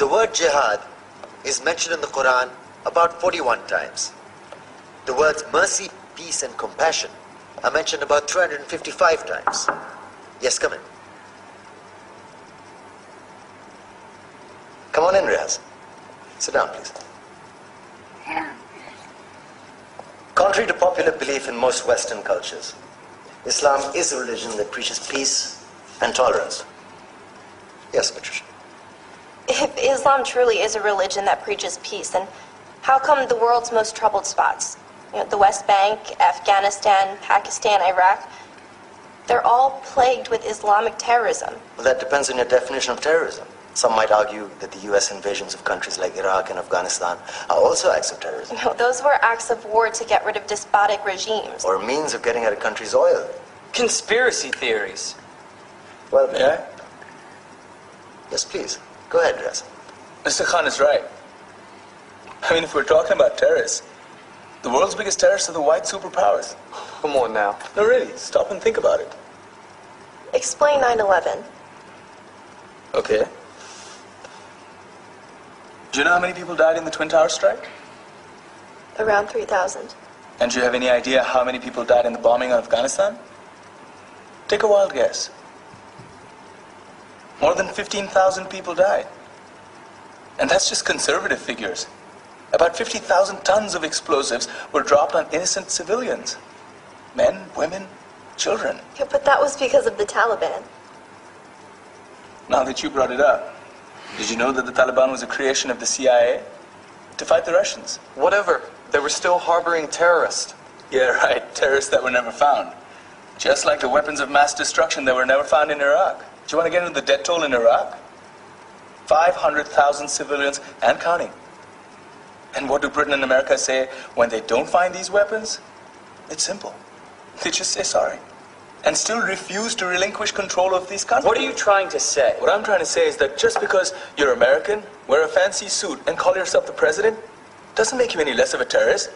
The word jihad is mentioned in the Quran about 41 times. The words mercy, peace, and compassion are mentioned about 355 times. Yes, come in. Come on in, Riaz. Sit down, please. Contrary to popular belief in most Western cultures, Islam is a religion that preaches peace and tolerance. Yes, Patricia. If Islam truly is a religion that preaches peace, then how come the world's most troubled spots, the West Bank, Afghanistan, Pakistan, Iraq, they're all plagued with Islamic terrorism? Well, that depends on your definition of terrorism. Some might argue that the U.S. invasions of countries like Iraq and Afghanistan are also acts of terrorism. No, those were acts of war to get rid of despotic regimes. Or a means of getting at a country's oil. Conspiracy theories. Well, May I? Yes, please. Go ahead, Riaz. Mr. Khan is right. I mean, if we're talking about terrorists, the world's biggest terrorists are the white superpowers. Come on now. No, really, stop and think about it. Explain 9/11. Okay. Do you know how many people died in the Twin Towers strike? Around 3,000. And do you have any idea how many people died in the bombing of Afghanistan? Take a wild guess. More than 15,000 people died. And that's just conservative figures. About 50,000 tons of explosives were dropped on innocent civilians. Men, women, children. Yeah, but that was because of the Taliban. Now that you brought it up, did you know that the Taliban was a creation of the CIA to fight the Russians? Whatever. They were still harboring terrorists. Yeah, right. Terrorists that were never found. Just like the weapons of mass destruction that were never found in Iraq. Do you want to get into the death toll in Iraq? 500,000 civilians and counting. And what do Britain and America say when they don't find these weapons? It's simple. They just say sorry. And still refuse to relinquish control of these countries. What are you trying to say? What I'm trying to say is that just because you're American, wear a fancy suit, and call yourself the president, doesn't make you any less of a terrorist.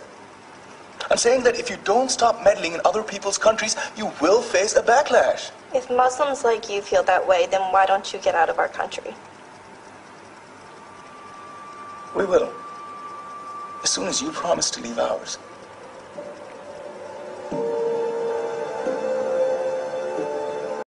I'm saying that if you don't stop meddling in other people's countries, you will face a backlash. If Muslims like you feel that way, then why don't you get out of our country? We will. As soon as you promise to leave ours.